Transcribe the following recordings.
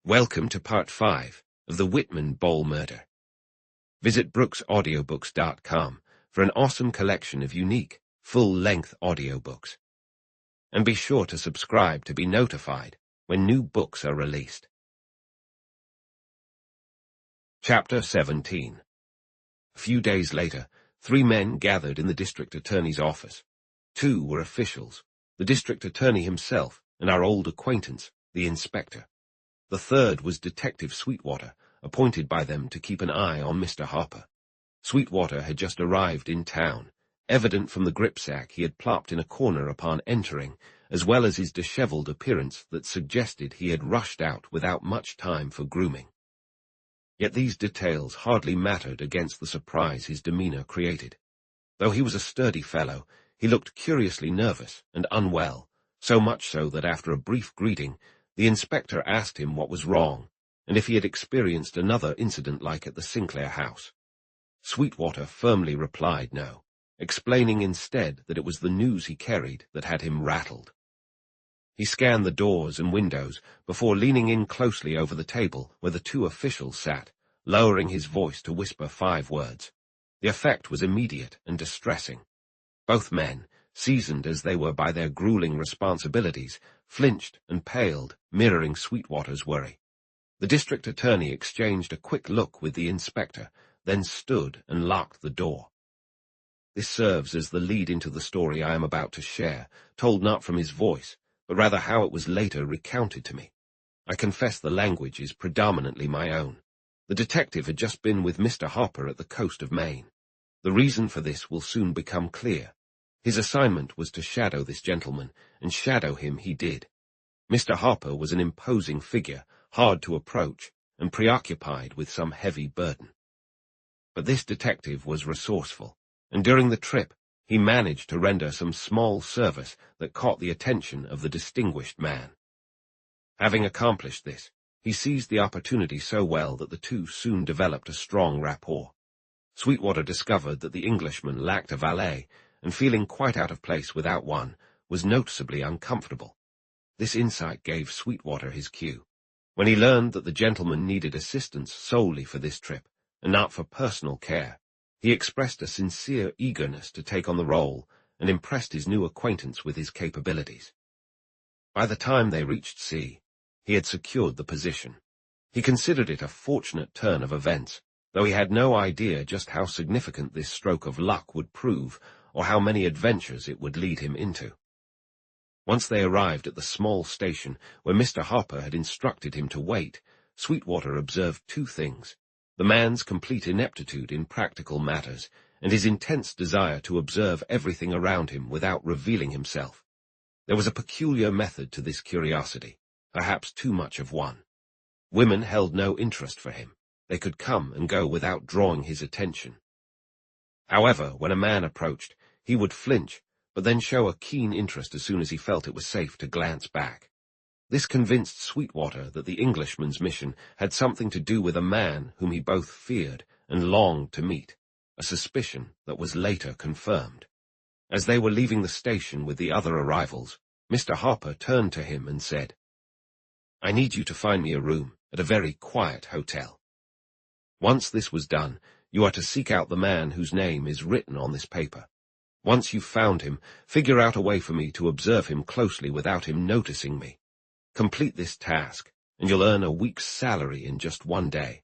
Welcome to Part 5 of the Whitman Ball Murder. Visit brooksaudiobooks.com for an awesome collection of unique, full-length audiobooks. And be sure to subscribe to be notified when new books are released. Chapter 17. A few days later, 3 men gathered in the district attorney's office. 2 were officials, the district attorney himself and our old acquaintance, the inspector. The 3rd was Detective Sweetwater, appointed by them to keep an eye on Mr. Harper. Sweetwater had just arrived in town, evident from the gripsack he had plopped in a corner upon entering, as well as his disheveled appearance that suggested he had rushed out without much time for grooming. Yet these details hardly mattered against the surprise his demeanor created. Though he was a sturdy fellow, he looked curiously nervous and unwell, so much so that after a brief greeting, the inspector asked him what was wrong, and if he had experienced another incident like at the Sinclair house. Sweetwater firmly replied no, explaining instead that it was the news he carried that had him rattled. He scanned the doors and windows before leaning in closely over the table where the 2 officials sat, lowering his voice to whisper 5 words. The effect was immediate and distressing. Both men, seasoned as they were by their grueling responsibilities, flinched and paled, mirroring Sweetwater's worry. The district attorney exchanged a quick look with the inspector, then stood and locked the door. This serves as the lead into the story I am about to share, told not from his voice, but rather how it was later recounted to me. I confess the language is predominantly my own. The detective had just been with Mr. Harper at the coast of Maine. The reason for this will soon become clear. His assignment was to shadow this gentleman, and shadow him he did. Mr. Harper was an imposing figure, hard to approach, and preoccupied with some heavy burden. But this detective was resourceful, and during the trip he managed to render some small service that caught the attention of the distinguished man. Having accomplished this, he seized the opportunity so well that the 2 soon developed a strong rapport. Sweetwater discovered that the Englishman lacked a valet, and feeling quite out of place without one, was noticeably uncomfortable. This insight gave Sweetwater his cue. When he learned that the gentleman needed assistance solely for this trip, and not for personal care, he expressed a sincere eagerness to take on the role, and impressed his new acquaintance with his capabilities. By the time they reached sea, he had secured the position. He considered it a fortunate turn of events, though he had no idea just how significant this stroke of luck would prove, or how many adventures it would lead him into. Once they arrived at the small station where Mr. Harper had instructed him to wait, Sweetwater observed 2 things: the man's complete ineptitude in practical matters, and his intense desire to observe everything around him without revealing himself. There was a peculiar method to this curiosity, perhaps too much of one. Women held no interest for him. They could come and go without drawing his attention. However, when a man approached, he would flinch, but then show a keen interest as soon as he felt it was safe to glance back. This convinced Sweetwater that the Englishman's mission had something to do with a man whom he both feared and longed to meet, a suspicion that was later confirmed. As they were leaving the station with the other arrivals, Mr. Harper turned to him and said, "I need you to find me a room at a very quiet hotel. Once this was done, you are to seek out the man whose name is written on this paper. Once you've found him, figure out a way for me to observe him closely without him noticing me. Complete this task, and you'll earn a week's salary in just 1 day."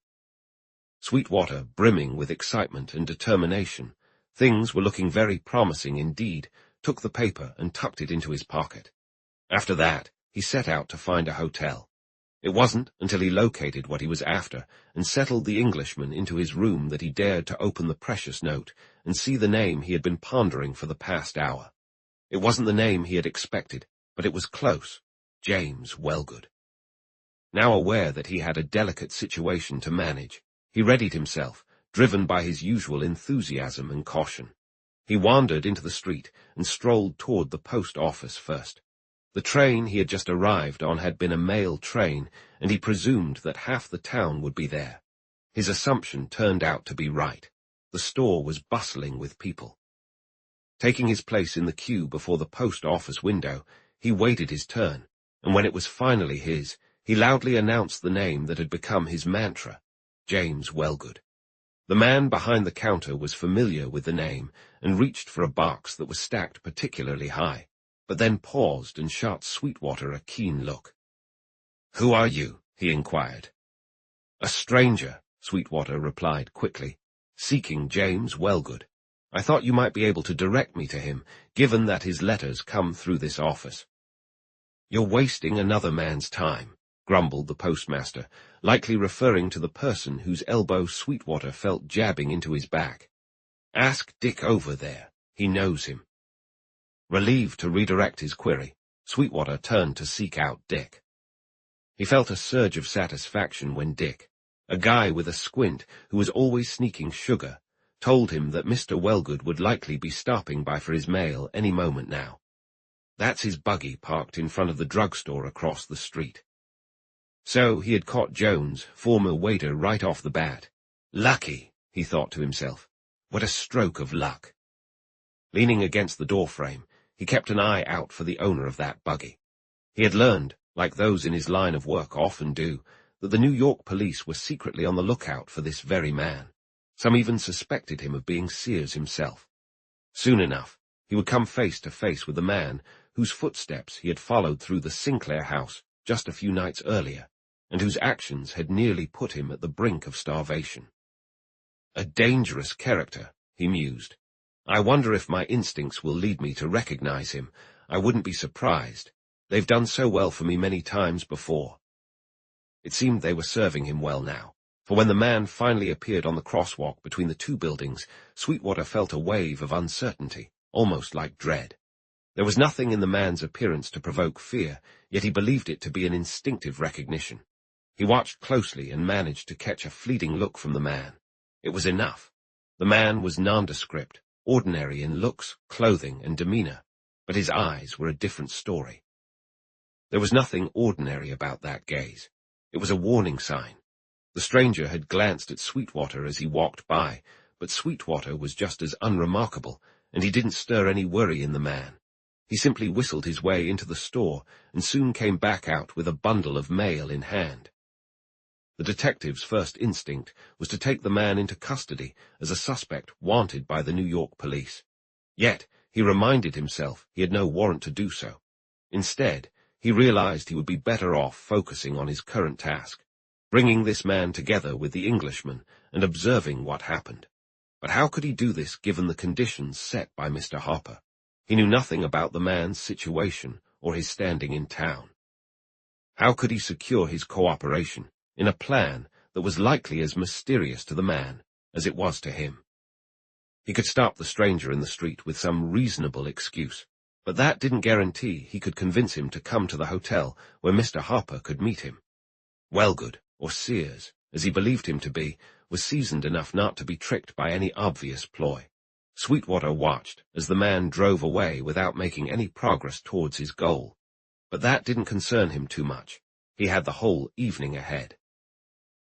Sweetwater, brimming with excitement and determination, things were looking very promising indeed, took the paper and tucked it into his pocket. After that, he set out to find a hotel. It wasn't until he located what he was after and settled the Englishman into his room that he dared to open the precious note and see the name he had been pondering for the past hour. It wasn't the name he had expected, but it was close: James Wellgood. Now aware that he had a delicate situation to manage, he readied himself, driven by his usual enthusiasm and caution. He wandered into the street and strolled toward the post office first. The train he had just arrived on had been a mail train, and he presumed that half the town would be there. His assumption turned out to be right. The store was bustling with people. Taking his place in the queue before the post office window, he waited his turn, and when it was finally his, he loudly announced the name that had become his mantra, James Wellgood. The man behind the counter was familiar with the name and reached for a box that was stacked particularly high, but then paused and shot Sweetwater a keen look. "Who are you?" he inquired. "A stranger," Sweetwater replied quickly, "seeking James Wellgood. I thought you might be able to direct me to him, given that his letters come through this office." "You're wasting another man's time," grumbled the postmaster, likely referring to the person whose elbow Sweetwater felt jabbing into his back. "Ask Dick over there. He knows him." Relieved to redirect his query, Sweetwater turned to seek out Dick. He felt a surge of satisfaction when Dick, a guy with a squint who was always sneaking sugar, told him that Mr. Wellgood would likely be stopping by for his mail any moment now. That's his buggy parked in front of the drugstore across the street. So he had caught Jones, former waiter, right off the bat. Lucky, he thought to himself. What a stroke of luck. Leaning against the doorframe, he kept an eye out for the owner of that buggy. He had learned, like those in his line of work often do, that the New York police were secretly on the lookout for this very man. Some even suspected him of being Sears himself. Soon enough, he would come face to face with the man whose footsteps he had followed through the Sinclair house just a few nights earlier, and whose actions had nearly put him at the brink of starvation. A dangerous character, he mused. I wonder if my instincts will lead me to recognize him. I wouldn't be surprised. They've done so well for me many times before. It seemed they were serving him well now, for when the man finally appeared on the crosswalk between the two buildings, Sweetwater felt a wave of uncertainty, almost like dread. There was nothing in the man's appearance to provoke fear, yet he believed it to be an instinctive recognition. He watched closely and managed to catch a fleeting look from the man. It was enough. The man was nondescript, ordinary in looks, clothing, and demeanor, but his eyes were a different story. There was nothing ordinary about that gaze. It was a warning sign. The stranger had glanced at Sweetwater as he walked by, but Sweetwater was just as unremarkable, and he didn't stir any worry in the man. He simply whistled his way into the store and soon came back out with a bundle of mail in hand. The detective's first instinct was to take the man into custody as a suspect wanted by the New York police. Yet, he reminded himself he had no warrant to do so. Instead, he realized he would be better off focusing on his current task, bringing this man together with the Englishman and observing what happened. But how could he do this given the conditions set by Mr. Harper? He knew nothing about the man's situation or his standing in town. How could he secure his cooperation in a plan that was likely as mysterious to the man as it was to him? He could stop the stranger in the street with some reasonable excuse, but that didn't guarantee he could convince him to come to the hotel where Mr. Harper could meet him. Wellgood, or Sears, as he believed him to be, was seasoned enough not to be tricked by any obvious ploy. Sweetwater watched as the man drove away without making any progress towards his goal. But that didn't concern him too much. He had the whole evening ahead.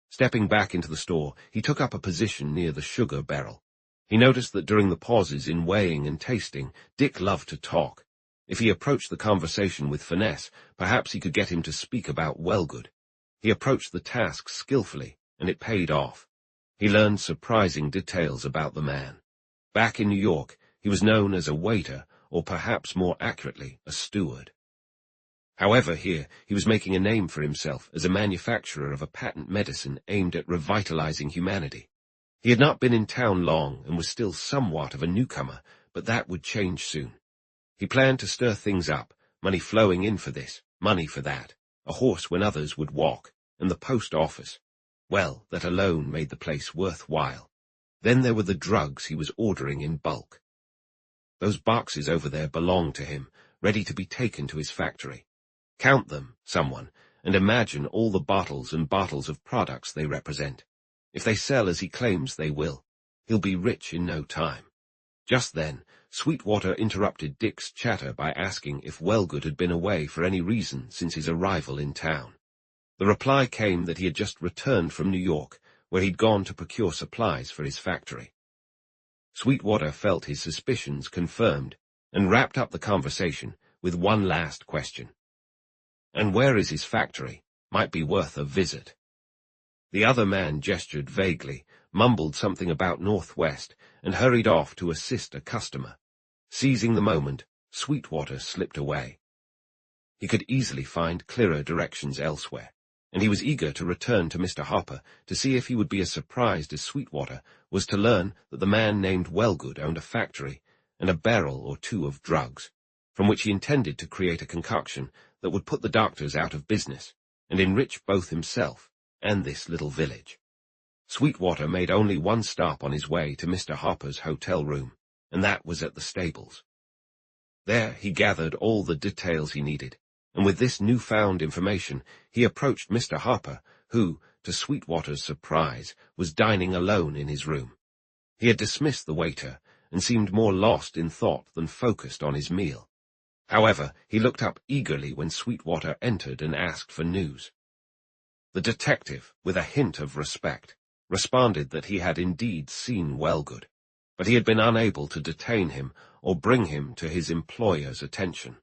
Stepping back into the store, he took up a position near the sugar barrel. He noticed that during the pauses in weighing and tasting, Dick loved to talk. If he approached the conversation with finesse, perhaps he could get him to speak about Wellgood. He approached the task skillfully, and it paid off. He learned surprising details about the man. Back in New York, he was known as a waiter, or perhaps more accurately, a steward. However, here, he was making a name for himself as a manufacturer of a patent medicine aimed at revitalizing humanity. He had not been in town long and was still somewhat of a newcomer, but that would change soon. He planned to stir things up, money flowing in for this, money for that, a horse when others would walk, and the post office. Well, that alone made the place worthwhile. Then there were the drugs he was ordering in bulk. Those boxes over there belonged to him, ready to be taken to his factory. Count them, someone, and imagine all the bottles and bottles of products they represent. If they sell as he claims they will, he'll be rich in no time. Just then, Sweetwater interrupted Dick's chatter by asking if Wellgood had been away for any reason since his arrival in town. The reply came that he had just returned from New York, where he'd gone to procure supplies for his factory. Sweetwater felt his suspicions confirmed and wrapped up the conversation with one last question. And where is his factory? Might be worth a visit. The other man gestured vaguely, mumbled something about northwest, and hurried off to assist a customer. Seizing the moment, Sweetwater slipped away. He could easily find clearer directions elsewhere, and he was eager to return to Mr. Harper to see if he would be as surprised as Sweetwater was to learn that the man named Wellgood owned a factory and a barrel or two of drugs, from which he intended to create a concoction that would put the doctors out of business and enrich both himself and this little village. Sweetwater made only one stop on his way to Mr. Harper's hotel room, and that was at the stables. There he gathered all the details he needed, and with this newfound information he approached Mr. Harper, who, to Sweetwater's surprise, was dining alone in his room. He had dismissed the waiter, and seemed more lost in thought than focused on his meal. However, he looked up eagerly when Sweetwater entered and asked for news. The detective, with a hint of respect, responded that he had indeed seen Wellgood, but he had been unable to detain him or bring him to his employer's attention.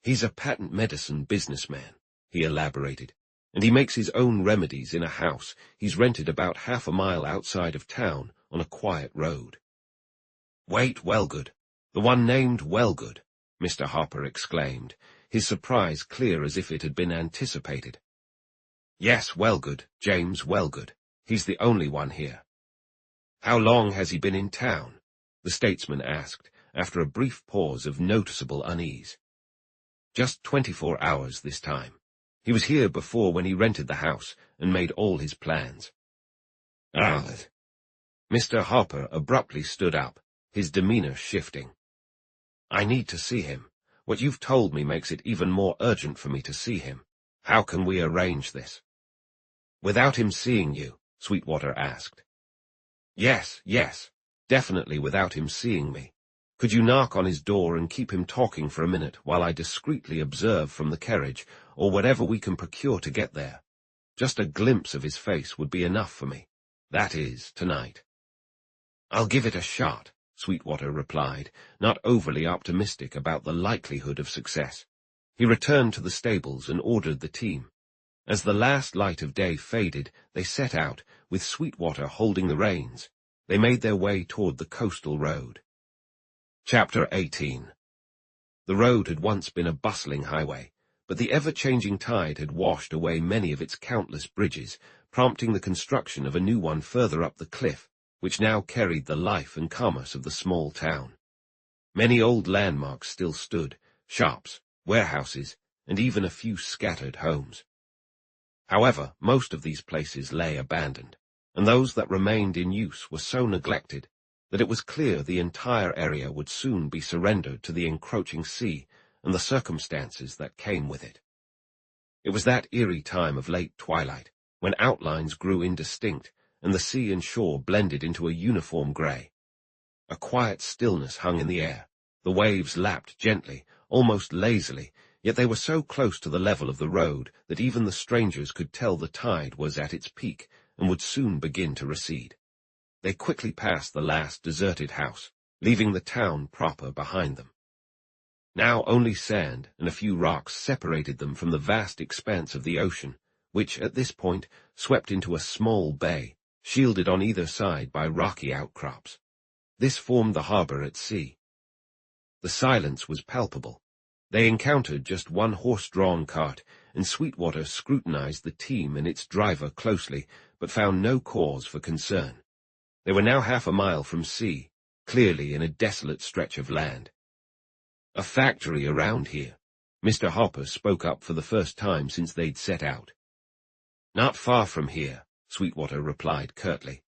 "He's a patent medicine businessman," he elaborated, "and he makes his own remedies in a house he's rented about half a mile outside of town on a quiet road." "Wait, Wellgood, the one named Wellgood," Mr. Harper exclaimed, his surprise clear as if it had been anticipated. "Yes, Wellgood, James Wellgood. He's the only one here." "How long has he been in town?" the statesman asked, after a brief pause of noticeable unease. "Just 24 hours this time. He was here before when he rented the house and made all his plans." "Ah." Mr. Harper abruptly stood up, his demeanor shifting. "I need to see him. What you've told me makes it even more urgent for me to see him. How can we arrange this?" "Without him seeing you?" Sweetwater asked. Yes, definitely without him seeing me. Could you knock on his door and keep him talking for a minute while I discreetly observe from the carriage, or whatever we can procure to get there? Just a glimpse of his face would be enough for me. That is, tonight." "I'll give it a shot," Sweetwater replied, not overly optimistic about the likelihood of success. He returned to the stables and ordered the team. As the last light of day faded, they set out, with Sweetwater holding the reins. They made their way toward the coastal road. Chapter 18. The road had once been a bustling highway, but the ever-changing tide had washed away many of its countless bridges, prompting the construction of a new one further up the cliff, which now carried the life and commerce of the small town. Many old landmarks still stood, shops, warehouses, and even a few scattered homes. However, most of these places lay abandoned, and those that remained in use were so neglected that it was clear the entire area would soon be surrendered to the encroaching sea and the circumstances that came with it. It was that eerie time of late twilight, when outlines grew indistinct and the sea and shore blended into a uniform grey. A quiet stillness hung in the air. The waves lapped gently, almost lazily, yet they were so close to the level of the road that even the strangers could tell the tide was at its peak and would soon begin to recede. They quickly passed the last deserted house, leaving the town proper behind them. Now only sand and a few rocks separated them from the vast expanse of the ocean, which at this point swept into a small bay, shielded on either side by rocky outcrops. This formed the harbor at sea. The silence was palpable. They encountered just one horse-drawn cart, and Sweetwater scrutinized the team and its driver closely, but found no cause for concern. They were now half a mile from sea, clearly in a desolate stretch of land. "A factory around here," Mr. Harper spoke up for the first time since they'd set out. "Not far from here," Sweetwater replied curtly.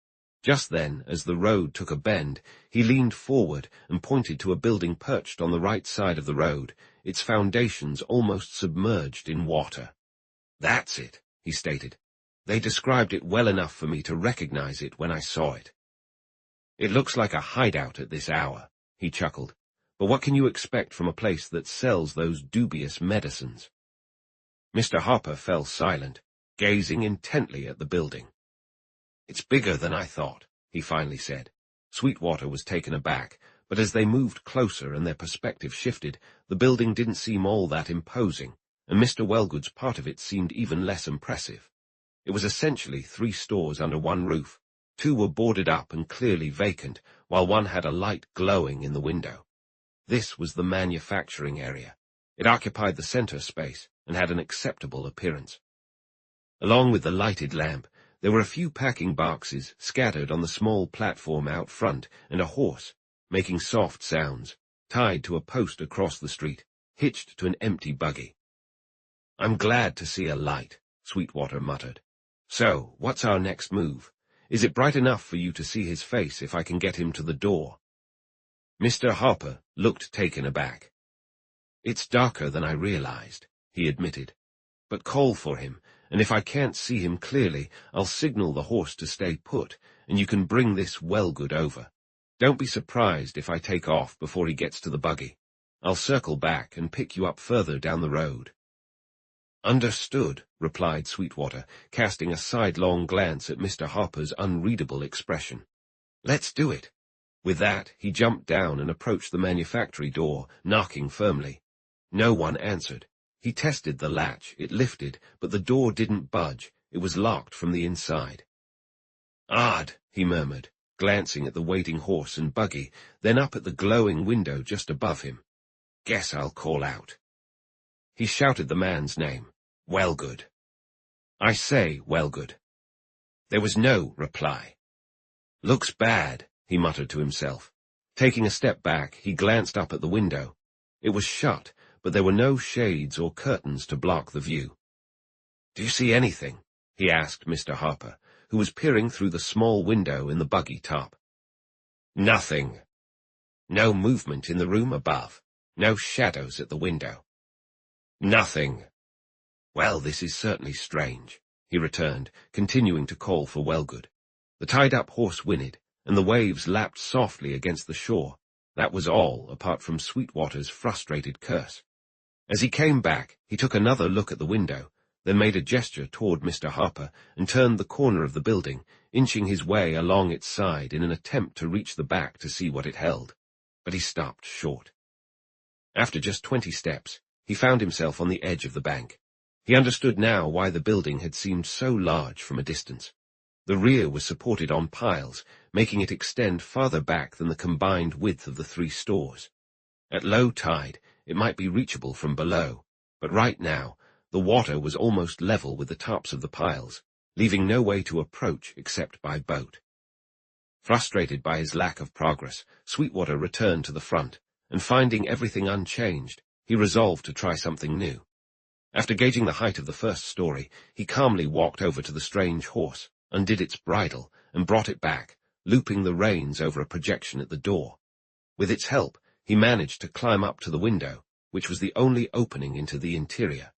Just then, as the road took a bend, he leaned forward and pointed to a building perched on the right side of the road, its foundations almost submerged in water. "That's it," he stated. "They described it well enough for me to recognize it when I saw it." "It looks like a hideout at this hour," he chuckled. "But what can you expect from a place that sells those dubious medicines?" Mr. Harper fell silent, gazing intently at the building. "It's bigger than I thought," he finally said. Sweetwater was taken aback, but as they moved closer and their perspective shifted, the building didn't seem all that imposing, and Mr. Wellgood's part of it seemed even less impressive. It was essentially 3 stores under one roof. 2 were boarded up and clearly vacant, while one had a light glowing in the window. This was the manufacturing area. It occupied the center space and had an acceptable appearance. Along with the lighted lamp, there were a few packing boxes scattered on the small platform out front and a horse, making soft sounds, tied to a post across the street, hitched to an empty buggy. "I'm glad to see a light," Sweetwater muttered. "So, what's our next move? Is it bright enough for you to see his face if I can get him to the door?" Mr. Harper looked taken aback. "It's darker than I realized," he admitted. "But call for him, and if I can't see him clearly, I'll signal the horse to stay put, and you can bring this Wellgood over. Don't be surprised if I take off before he gets to the buggy. I'll circle back and pick you up further down the road." "Understood," replied Sweetwater, casting a sidelong glance at Mr. Harper's unreadable expression. "Let's do it." With that, he jumped down and approached the manufactory door, knocking firmly. No one answered. He tested the latch. It lifted, but the door didn't budge. It was locked from the inside. "Odd," he murmured, glancing at the waiting horse and buggy, then up at the glowing window just above him. "Guess I'll call out." He shouted the man's name. "Wellgood. I say, Wellgood." There was no reply. "Looks bad," he muttered to himself. Taking a step back, he glanced up at the window. It was shut, but there were no shades or curtains to block the view. "Do you see anything?" he asked Mr. Harper, who was peering through the small window in the buggy top. "Nothing." "No movement in the room above? No shadows at the window?" "Nothing." "Well, this is certainly strange," he returned, continuing to call for Wellgood. The tied-up horse whinnied, and the waves lapped softly against the shore. That was all, apart from Sweetwater's frustrated curse. As he came back, he took another look at the window, then made a gesture toward Mr. Harper and turned the corner of the building, inching his way along its side in an attempt to reach the back to see what it held. But he stopped short. After just 20 steps, he found himself on the edge of the bank. He understood now why the building had seemed so large from a distance. The rear was supported on piles, making it extend farther back than the combined width of the 3 stores. At low tide, it might be reachable from below, but right now, the water was almost level with the tops of the piles, leaving no way to approach except by boat. Frustrated by his lack of progress, Sweetwater returned to the front, and finding everything unchanged, he resolved to try something new. After gauging the height of the first story, he calmly walked over to the strange horse, undid its bridle, and brought it back, looping the reins over a projection at the door. With its help, he managed to climb up to the window, which was the only opening into the interior.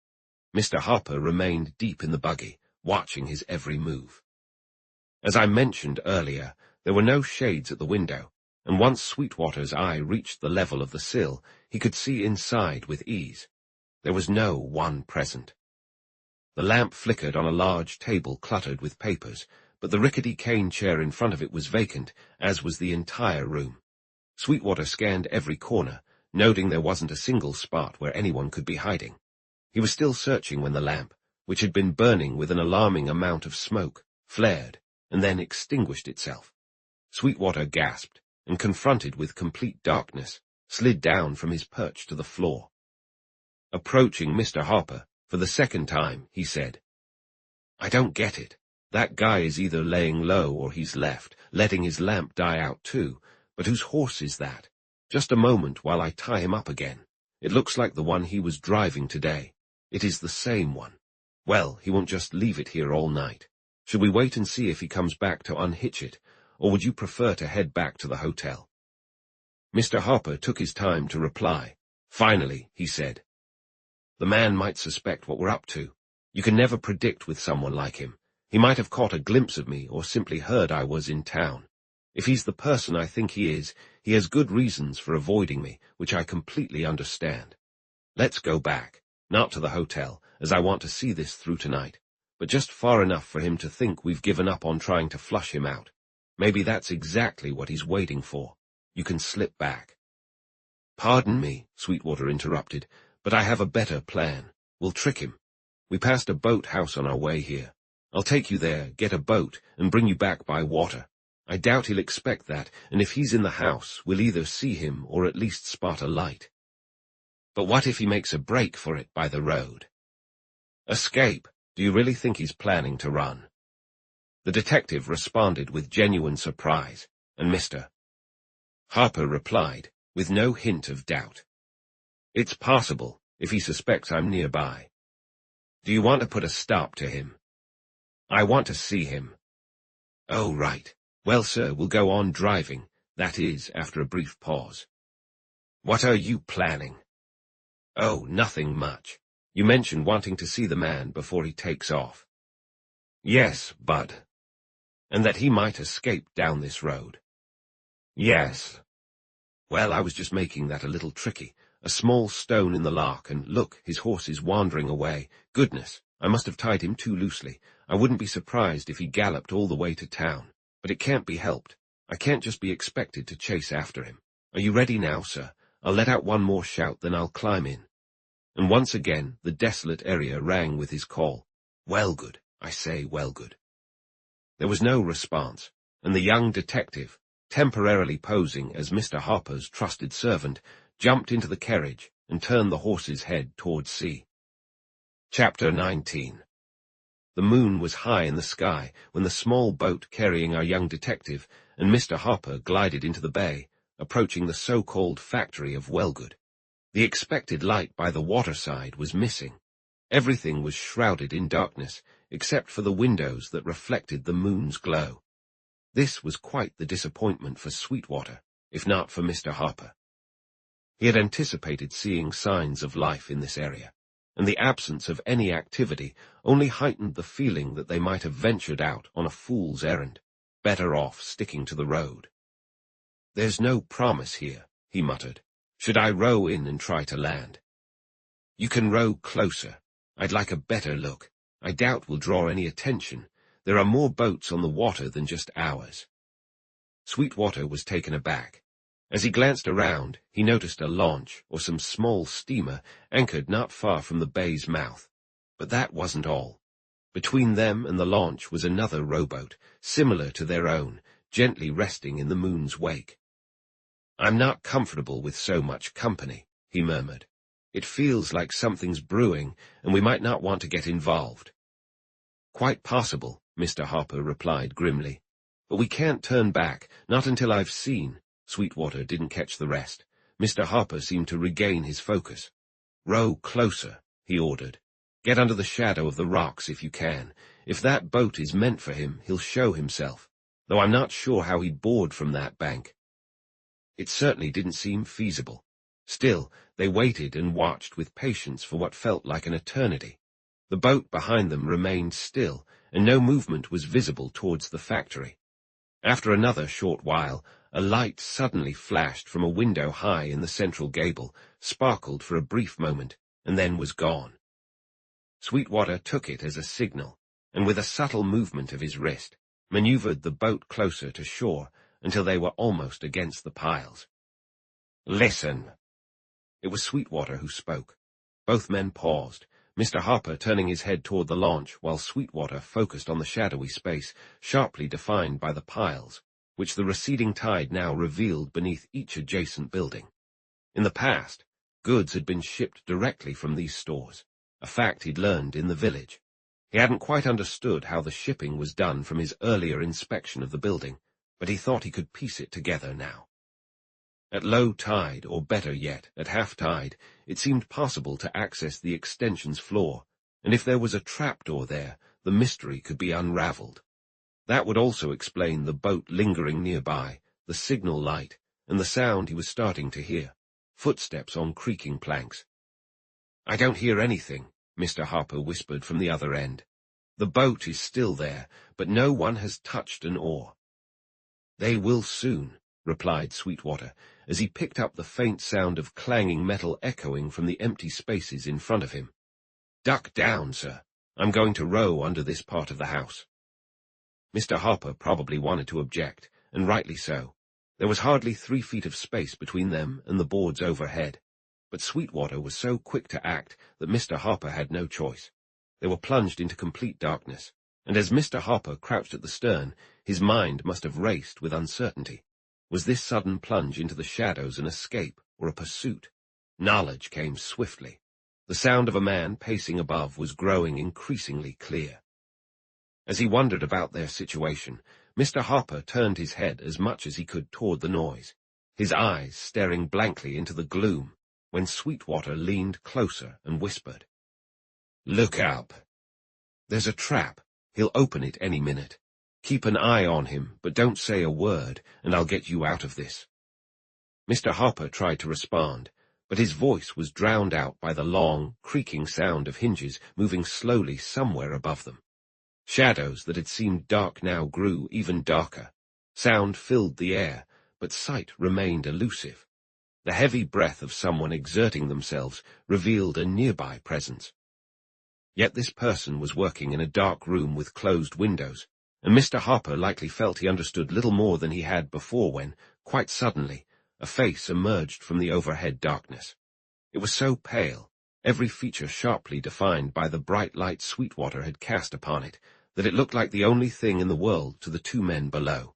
Mr. Harper remained deep in the buggy, watching his every move. As I mentioned earlier, there were no shades at the window, and once Sweetwater's eye reached the level of the sill, he could see inside with ease. There was no one present. The lamp flickered on a large table cluttered with papers, but the rickety cane chair in front of it was vacant, as was the entire room. Sweetwater scanned every corner, noting there wasn't a single spot where anyone could be hiding. He was still searching when the lamp, which had been burning with an alarming amount of smoke, flared, and then extinguished itself. Sweetwater gasped, and confronted with complete darkness, slid down from his perch to the floor. Approaching Mr. Harper, for the second time, he said, "I don't get it. That guy is either laying low or he's left, letting his lamp die out too. But whose horse is that? Just a moment while I tie him up again. It looks like the one he was driving today. It is the same one. Well, he won't just leave it here all night. Should we wait and see if he comes back to unhitch it, or would you prefer to head back to the hotel?" Mr. Harper took his time to reply. Finally, he said, "The man might suspect what we're up to. You can never predict with someone like him. He might have caught a glimpse of me or simply heard I was in town. If he's the person I think he is, he has good reasons for avoiding me, which I completely understand. Let's go back, not to the hotel, as I want to see this through tonight, but just far enough for him to think we've given up on trying to flush him out. Maybe that's exactly what he's waiting for. You can slip back." "Pardon me," Sweetwater interrupted, "but I have a better plan. We'll trick him. We passed a boat house on our way here. I'll take you there, get a boat, and bring you back by water. I doubt he'll expect that, and if he's in the house, we'll either see him or at least spot a light. But what if he makes a break for it by the road? Escape? Do you really think he's planning to run? The detective responded with genuine surprise, and Mr. Harper replied, with no hint of doubt. It's possible, if he suspects I'm nearby. Do you want to put a stop to him? I want to see him. Oh, right. Well, sir, we'll go on driving, that is, after a brief pause. What are you planning? Oh, nothing much. You mentioned wanting to see the man before he takes off. Yes, Bud. And that he might escape down this road. Yes. Well, I was just making that a little tricky. A small stone in the lark, and look, his horse is wandering away. Goodness, I must have tied him too loosely. I wouldn't be surprised if he galloped all the way to town. But it can't be helped. I can't just be expected to chase after him. Are you ready now, sir? I'll let out one more shout, then I'll climb in. And once again, the desolate area rang with his call. Wellgood, I say, Wellgood. There was no response, and the young detective, temporarily posing as Mr. Harper's trusted servant, jumped into the carriage and turned the horse's head towards sea. Chapter 19. The moon was high in the sky when the small boat carrying our young detective and Mr. Harper glided into the bay, approaching the so-called factory of Wellgood. The expected light by the waterside was missing. Everything was shrouded in darkness, except for the windows that reflected the moon's glow. This was quite the disappointment for Sweetwater, if not for Mr. Harper. He had anticipated seeing signs of life in this area, and the absence of any activity only heightened the feeling that they might have ventured out on a fool's errand, better off sticking to the road. There's no promise here, he muttered. Should I row in and try to land? You can row closer. I'd like a better look. I doubt we'll draw any attention. There are more boats on the water than just ours. Sweetwater was taken aback. As he glanced around, he noticed a launch or some small steamer anchored not far from the bay's mouth. But that wasn't all. Between them and the launch was another rowboat, similar to their own, gently resting in the moon's wake. I'm not comfortable with so much company, he murmured. It feels like something's brewing, and we might not want to get involved. Quite possible, Mr. Harper replied grimly. But we can't turn back, not until I've seen. Sweetwater didn't catch the rest. Mr. Harper seemed to regain his focus. Row closer, he ordered. Get under the shadow of the rocks if you can. If that boat is meant for him, he'll show himself, though I'm not sure how he'd board from that bank. It certainly didn't seem feasible. Still, they waited and watched with patience for what felt like an eternity. The boat behind them remained still, and no movement was visible towards the factory. After another short while, a light suddenly flashed from a window high in the central gable, sparkled for a brief moment, and then was gone. Sweetwater took it as a signal, and with a subtle movement of his wrist, maneuvered the boat closer to shore until they were almost against the piles. Listen. It was Sweetwater who spoke. Both men paused, Mr. Harper turning his head toward the launch, while Sweetwater focused on the shadowy space, sharply defined by the piles, which the receding tide now revealed beneath each adjacent building. In the past, goods had been shipped directly from these stores, a fact he'd learned in the village. He hadn't quite understood how the shipping was done from his earlier inspection of the building, but he thought he could piece it together now. At low tide, or better yet, at half-tide, it seemed possible to access the extension's floor, and if there was a trapdoor there, the mystery could be unraveled. That would also explain the boat lingering nearby, the signal light, and the sound he was starting to hear, footsteps on creaking planks. I don't hear anything, Mr. Harper whispered from the other end. The boat is still there, but no one has touched an oar. They will soon, replied Sweetwater, as he picked up the faint sound of clanging metal echoing from the empty spaces in front of him. Duck down, sir. I'm going to row under this part of the house. Mr. Harper probably wanted to object, and rightly so. There was hardly 3 feet of space between them and the boards overhead. but Sweetwater was so quick to act that Mr. Harper had no choice. They were plunged into complete darkness, and as Mr. Harper crouched at the stern, his mind must have raced with uncertainty. Was this sudden plunge into the shadows an escape or a pursuit? Knowledge came swiftly. The sound of a man pacing above was growing increasingly clear. As he wondered about their situation, Mr. Harper turned his head as much as he could toward the noise, his eyes staring blankly into the gloom, when Sweetwater leaned closer and whispered, "Look up. There's a trap. He'll open it any minute. Keep an eye on him, but don't say a word, and I'll get you out of this." Mr. Harper tried to respond, but his voice was drowned out by the long, creaking sound of hinges moving slowly somewhere above them. Shadows that had seemed dark now grew even darker. Sound filled the air, but sight remained elusive. The heavy breath of someone exerting themselves revealed a nearby presence. Yet this person was working in a dark room with closed windows, and Mr. Harper likely felt he understood little more than he had before when, quite suddenly, a face emerged from the overhead darkness. It was so pale, every feature sharply defined by the bright light Sweetwater had cast upon it, that it looked like the only thing in the world to the two men below.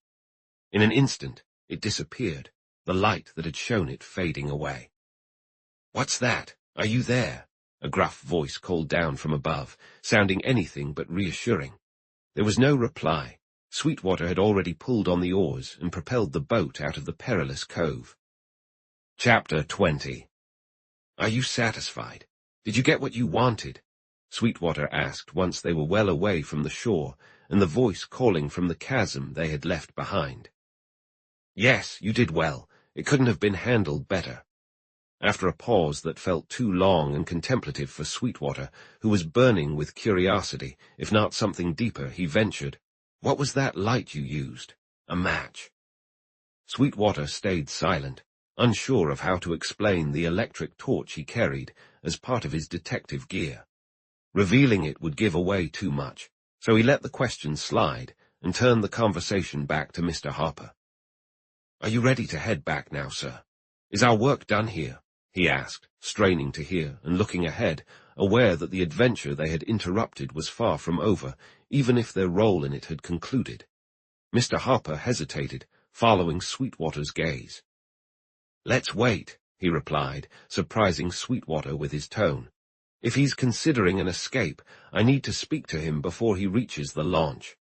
In an instant, it disappeared, the light that had shown it fading away. "What's that? Are you there?" a gruff voice called down from above, sounding anything but reassuring. There was no reply. Sweetwater had already pulled on the oars and propelled the boat out of the perilous cove. Chapter 20. "Are you satisfied? Did you get what you wanted?" Sweetwater asked once they were well away from the shore, and the voice calling from the chasm they had left behind. "Yes, you did well. It couldn't have been handled better." After a pause that felt too long and contemplative for Sweetwater, who was burning with curiosity, if not something deeper, he ventured, "What was that light you used? A match?" Sweetwater stayed silent, unsure of how to explain the electric torch he carried as part of his detective gear. Revealing it would give away too much, so he let the question slide and turned the conversation back to Mr. Harper. "Are you ready to head back now, sir? Is our work done here?" he asked, straining to hear and looking ahead, aware that the adventure they had interrupted was far from over, even if their role in it had concluded. Mr. Harper hesitated, following Sweetwater's gaze. "Let's wait," he replied, surprising Sweetwater with his tone. "If he's considering an escape, I need to speak to him before he reaches the launch.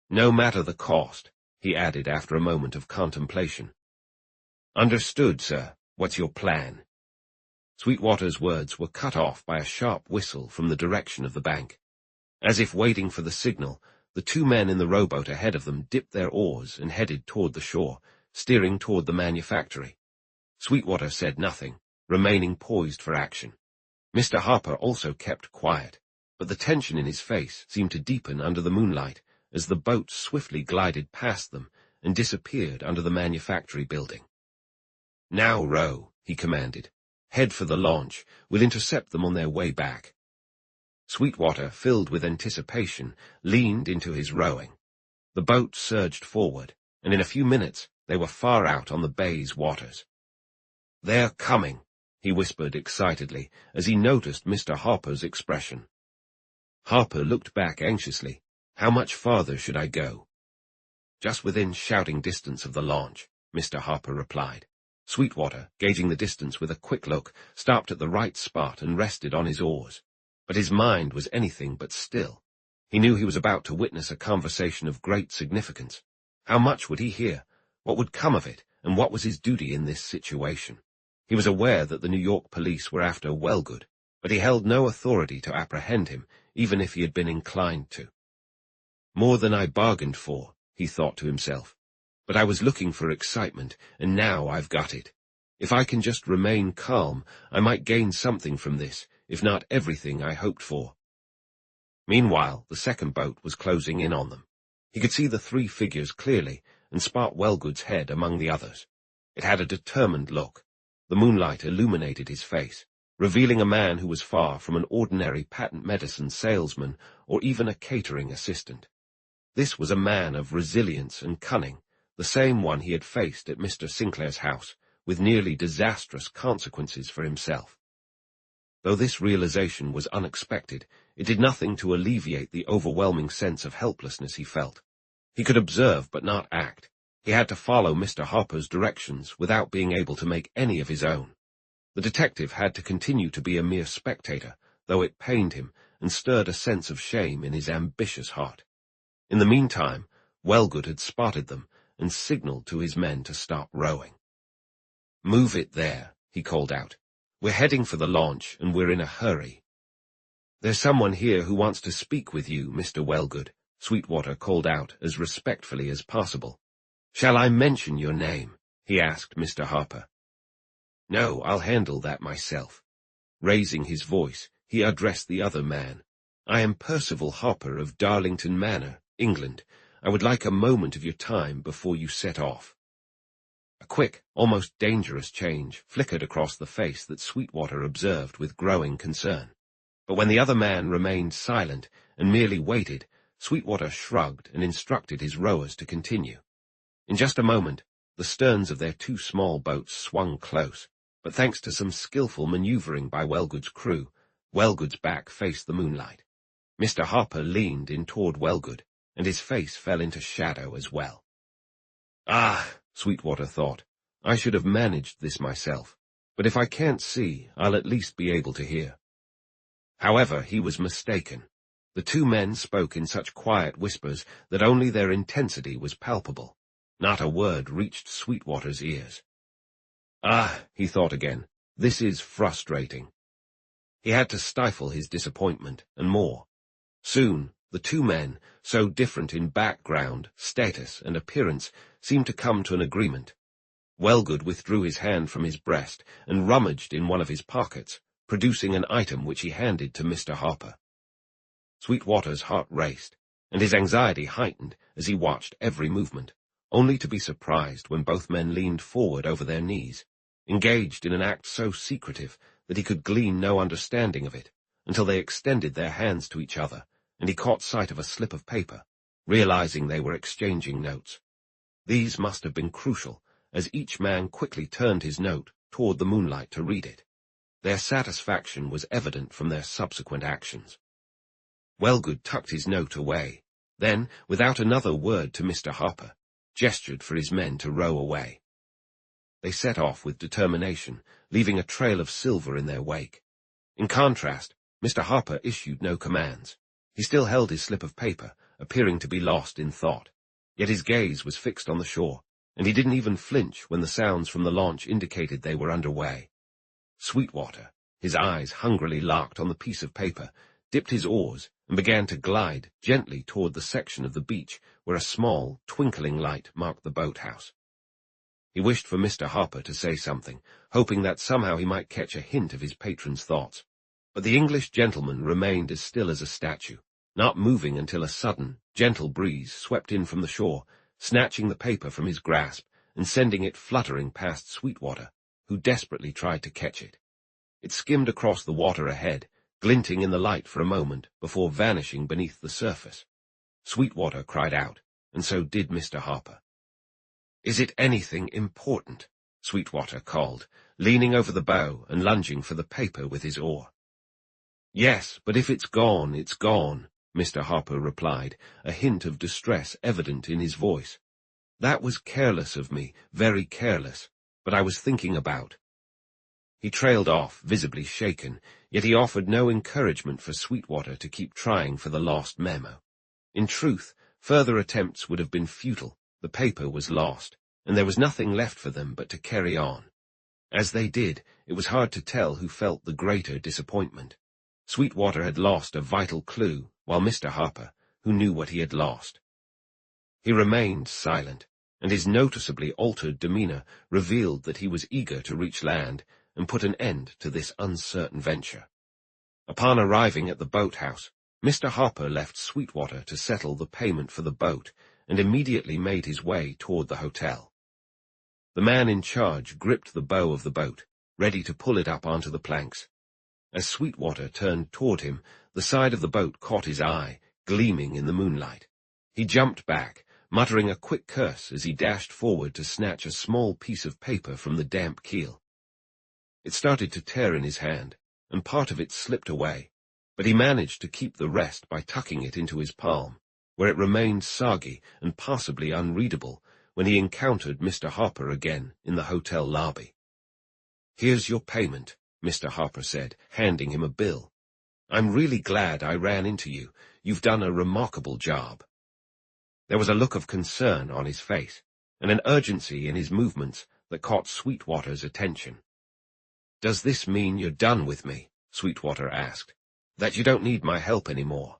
No matter the cost," he added after a moment of contemplation. "Understood, sir. What's your plan?" Sweetwater's words were cut off by a sharp whistle from the direction of the bank. As if waiting for the signal, the two men in the rowboat ahead of them dipped their oars and headed toward the shore, steering toward the manufactory. Sweetwater said nothing, remaining poised for action. Mr. Harper also kept quiet, but the tension in his face seemed to deepen under the moonlight as the boat swiftly glided past them and disappeared under the manufactory building. "Now row," he commanded. "Head for the launch. We'll intercept them on their way back." Sweetwater, filled with anticipation, leaned into his rowing. The boat surged forward, and in a few minutes they were far out on the bay's waters. "They're coming," he whispered excitedly as he noticed Mr. Harper's expression. Harper looked back anxiously. "How much farther should I go?" "Just within shouting distance of the launch," Mr. Harper replied. Sweetwater, gauging the distance with a quick look, stopped at the right spot and rested on his oars. But his mind was anything but still. He knew he was about to witness a conversation of great significance. How much would he hear? What would come of it, and what was his duty in this situation? He was aware that the New York police were after Wellgood, but he held no authority to apprehend him, even if he had been inclined to. "More than I bargained for," he thought to himself. "But I was looking for excitement, and now I've got it. If I can just remain calm, I might gain something from this, if not everything I hoped for." Meanwhile, the second boat was closing in on them. He could see the three figures clearly and spot Wellgood's head among the others. It had a determined look. The moonlight illuminated his face, revealing a man who was far from an ordinary patent medicine salesman or even a catering assistant. This was a man of resilience and cunning, the same one he had faced at Mr. Sinclair's house, with nearly disastrous consequences for himself. Though this realization was unexpected, it did nothing to alleviate the overwhelming sense of helplessness he felt. He could observe but not act. He had to follow Mr. Harper's directions without being able to make any of his own. The detective had to continue to be a mere spectator, though it pained him and stirred a sense of shame in his ambitious heart. In the meantime, Wellgood had spotted them and signaled to his men to stop rowing. "Move it there," he called out. "We're heading for the launch, and we're in a hurry." "There's someone here who wants to speak with you, Mr. Wellgood," Sweetwater called out as respectfully as possible. "Shall I mention your name?" he asked Mr. Harper. "No, I'll handle that myself." Raising his voice, he addressed the other man. "I am Percival Harper of Darlington Manor, England. I would like a moment of your time before you set off." A quick, almost dangerous change flickered across the face that Sweetwater observed with growing concern. But when the other man remained silent and merely waited, Sweetwater shrugged and instructed his rowers to continue. In just a moment, the sterns of their two small boats swung close, but thanks to some skillful maneuvering by Wellgood's crew, Wellgood's back faced the moonlight. Mr. Harper leaned in toward Wellgood, and his face fell into shadow as well. "Ah," Sweetwater thought, "I should have managed this myself, but if I can't see, I'll at least be able to hear." However, he was mistaken. The two men spoke in such quiet whispers that only their intensity was palpable. Not a word reached Sweetwater's ears. "Ah," he thought again, "this is frustrating." He had to stifle his disappointment, and more. Soon, the two men, so different in background, status, and appearance, seemed to come to an agreement. Wellgood withdrew his hand from his breast and rummaged in one of his pockets, producing an item which he handed to Mr. Harper. Sweetwater's heart raced, and his anxiety heightened as he watched every movement, only to be surprised when both men leaned forward over their knees, engaged in an act so secretive that he could glean no understanding of it, until they extended their hands to each other, and he caught sight of a slip of paper, realizing they were exchanging notes. These must have been crucial, as each man quickly turned his note toward the moonlight to read it. Their satisfaction was evident from their subsequent actions. Wellgood tucked his note away, then, without another word to Mr. Harper, gestured for his men to row away. They set off with determination, leaving a trail of silver in their wake. In contrast, Mr. Harper issued no commands. He still held his slip of paper, appearing to be lost in thought. Yet his gaze was fixed on the shore, and he didn't even flinch when the sounds from the launch indicated they were underway. Sweetwater, his eyes hungrily locked on the piece of paper, dipped his oars and began to glide gently toward the section of the beach where a small, twinkling light marked the boathouse. He wished for Mr. Harper to say something, hoping that somehow he might catch a hint of his patron's thoughts. But the English gentleman remained as still as a statue, not moving until a sudden, gentle breeze swept in from the shore, snatching the paper from his grasp and sending it fluttering past Sweetwater, who desperately tried to catch it. It skimmed across the water ahead, glinting in the light for a moment before vanishing beneath the surface. Sweetwater cried out, and so did Mr. Harper. "Is it anything important?" Sweetwater called, leaning over the bow and lunging for the paper with his oar. "Yes, but if it's gone, it's gone," Mr. Harper replied, a hint of distress evident in his voice. "That was careless of me, very careless, but I was thinking about—" He trailed off, visibly shaken, yet he offered no encouragement for Sweetwater to keep trying for the lost memo. In truth, further attempts would have been futile. The paper was lost, and there was nothing left for them but to carry on. As they did, it was hard to tell who felt the greater disappointment. Sweetwater had lost a vital clue, while Mr. Harper, who knew what he had lost. He remained silent, and his noticeably altered demeanor revealed that he was eager to reach land and put an end to this uncertain venture. Upon arriving at the boathouse, Mr. Harper left Sweetwater to settle the payment for the boat and immediately made his way toward the hotel. The man in charge gripped the bow of the boat, ready to pull it up onto the planks. As Sweetwater turned toward him, the side of the boat caught his eye, gleaming in the moonlight. He jumped back, muttering a quick curse as he dashed forward to snatch a small piece of paper from the damp keel. It started to tear in his hand, and part of it slipped away, but he managed to keep the rest by tucking it into his palm, where it remained soggy and possibly unreadable when he encountered Mr. Harper again in the hotel lobby. "Here's your payment," Mr. Harper said, handing him a bill. "I'm really glad I ran into you. You've done a remarkable job." There was a look of concern on his face, and an urgency in his movements that caught Sweetwater's attention. "Does this mean you're done with me?" Sweetwater asked. "That you don't need my help anymore?"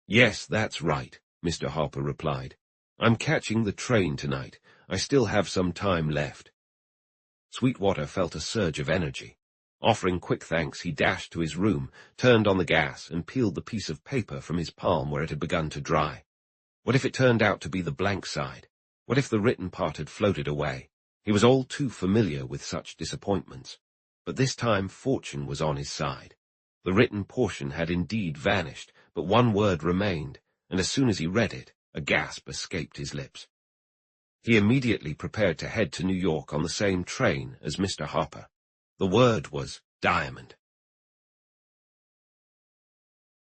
"Yes, that's right," Mr. Harper replied. "I'm catching the train tonight. I still have some time left." Sweetwater felt a surge of energy. Offering quick thanks, he dashed to his room, turned on the gas, and peeled the piece of paper from his palm where it had begun to dry. What if it turned out to be the blank side? What if the written part had floated away? He was all too familiar with such disappointments. But this time fortune was on his side. The written portion had indeed vanished, but one word remained, and as soon as he read it, a gasp escaped his lips. He immediately prepared to head to New York on the same train as Mr. Harper. The word was diamond.